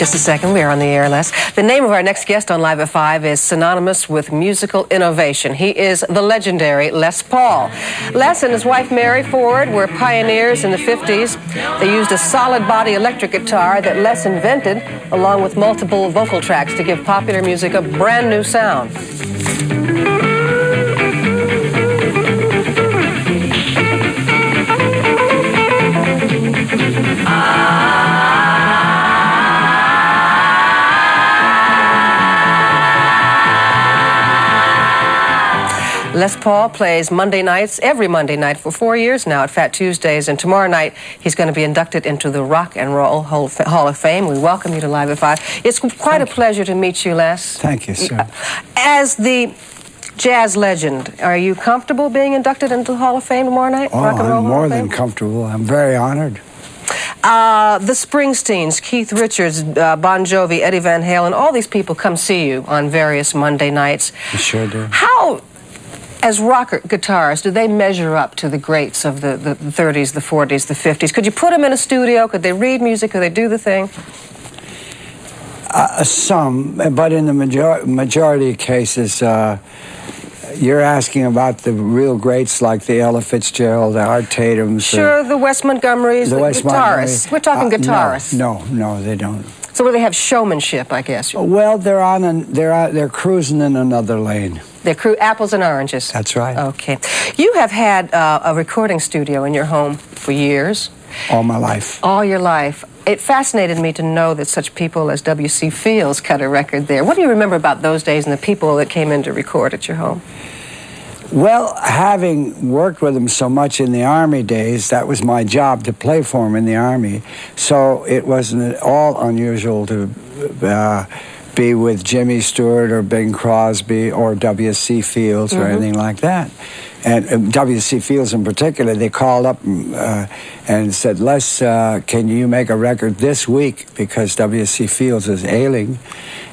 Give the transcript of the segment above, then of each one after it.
Just a second, we are on the air, Les. The name of our next guest on Live at 5 is synonymous with musical innovation. He is the legendary Les Paul. Les and his wife Mary Ford were pioneers in the 50s. They used a solid body electric guitar that Les invented, along with multiple vocal tracks to give popular music a brand new sound. Les Paul plays Monday nights, every Monday night for 4 years now at Fat Tuesdays, and tomorrow night he's going to be inducted into the Rock and Roll Hall of Fame. We welcome you to Live at 5. It's quite a pleasure to meet you, Les. Thank you, sir. As the jazz legend, are you comfortable being inducted into the Hall of Fame tomorrow night? Oh, I'm more than comfortable. I'm very honored. The Springsteens, Keith Richards, Bon Jovi, Eddie Van Halen, all these people come see you on various Monday nights. You sure do. How, as rocker guitarists, do they measure up to the greats of the 30s, the 40s, the 50s? Could you put them in a studio? Could they read music? Could they do the thing? Some, but in the majority of cases, you're asking about the real greats like the Ella Fitzgerald, the Art Tatums. Sure, the Wes Montgomerys, the guitarists. We're talking guitarists. No, they don't. So where they have showmanship, I guess. Well, they're cruising in another lane. They're apples and oranges. That's right. Okay. You have had a recording studio in your home for years. All my life. All your life. It fascinated me to know that such people as W.C. Fields cut a record there. What do you remember about those days and the people that came in to record at your home? Well, having worked with him so much in the Army days, that was my job to play for him in the Army. So it wasn't at all unusual to be with Jimmy Stewart or Bing Crosby or W.C. Fields or anything like that. And W.C. Fields in particular, they called up and said, Les, can you make a record this week? Because W.C. Fields is ailing,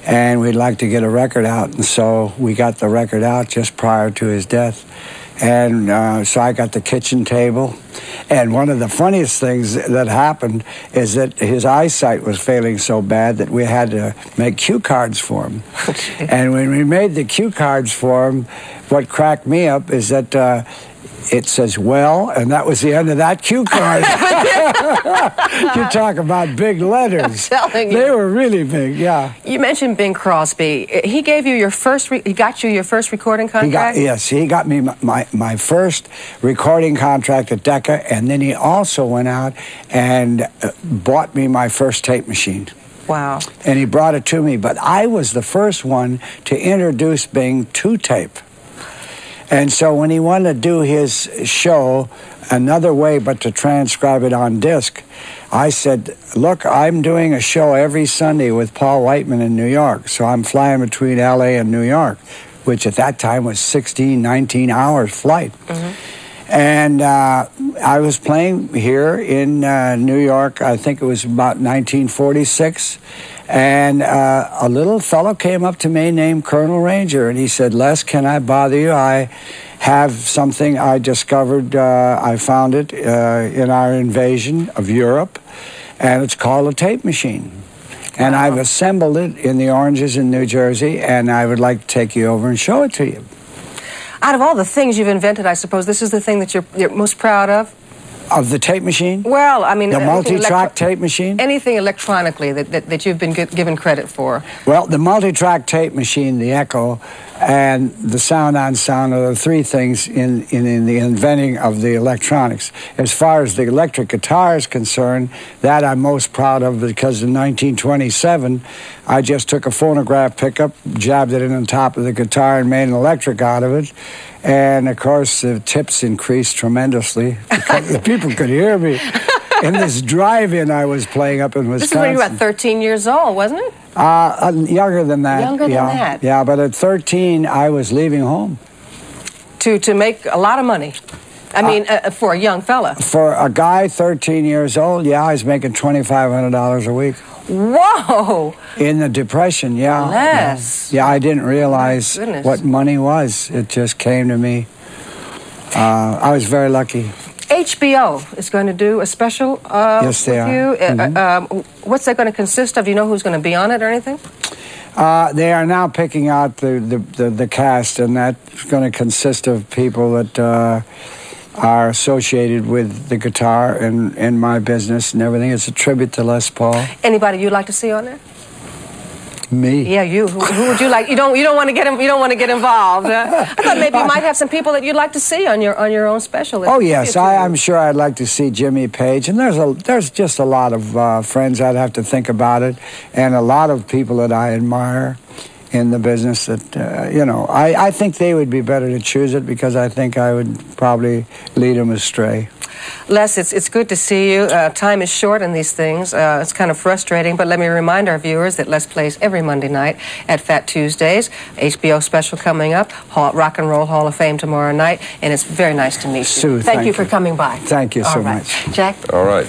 and we'd like to get a record out. And so we got the record out just prior to his death. And so I got the kitchen table. And one of the funniest things that happened is that his eyesight was failing so bad that we had to make cue cards for him. And when we made the cue cards for him, what cracked me up is that it says, well, and that was the end of that cue card. You talk about big letters. I'm telling you. They were really big, yeah. You mentioned Bing Crosby. He gave you your first, he got you your first recording contract? Yes, he got me my first recording contract at Decca, and then he also went out and bought me my first tape machine. Wow. And he brought it to me, but I was the first one to introduce Bing to tape. And so when he wanted to do his show another way but to transcribe it on disc, I said, look, I'm doing a show every Sunday with Paul Whiteman in New York, so I'm flying between L.A. and New York, which at that time was 16, 19 hours flight. And I was playing here in New York, I think it was about 1946, and a little fellow came up to me named Colonel Ranger, and he said, Les, can I bother you? I have something I discovered, I found it in our invasion of Europe, and it's called a tape machine. And I've assembled it in the Oranges in New Jersey, and I would like to take you over and show it to you. Out of all the things you've invented, I suppose this is the thing that you're most proud of? Of the tape machine? Well, I mean... The multi-track tape machine? Anything electronically that you've been given credit for. Well, the multi-track tape machine, the Echo, and the sound on sound are the three things in the inventing of the electronics. As far as the electric guitar is concerned, that I'm most proud of because in 1927, I just took a phonograph pickup, jabbed it in on top of the guitar, and made an electric out of it. And, of course, the tips increased tremendously because the people could hear me. In this drive-in I was playing up in Wisconsin. This is when you were about 13 years old, wasn't it? Younger than that. Younger than that. Yeah, but at 13, I was leaving home. To make a lot of money. I mean, for a young fella. For a guy 13 years old, yeah, I was making $2,500 a week. Whoa! In the Depression, yeah. Les. Yeah, I didn't realize what money was. It just came to me. I was very lucky. HBO is going to do a special Yes, they with are. you. What's that going to consist of? Do you know who's going to be on it or anything? They are now picking out the cast, and that's going to consist of people that are associated with the guitar and my business and everything. It's a tribute to Les Paul. Anybody you'd like to see on there? Me? Yeah, you. Who would you like? You don't want to get you don't want to get involved. I thought maybe you might have some people that you'd like to see on your own special. Oh yes, I'm sure I'd like to see Jimmy Page, and there's just a lot of friends. I'd have to think about it, and a lot of people that I admire in the business that you know. I think they would be better to choose it because I think I would probably lead them astray. Les, it's good to see you. Time is short in these things. It's kind of frustrating, but let me remind our viewers that Les plays every Monday night at Fat Tuesdays. HBO special coming up, Rock and Roll Hall of Fame tomorrow night, and it's very nice to meet you. Sue, thank you for coming by. Thank you so much. Jack? All right.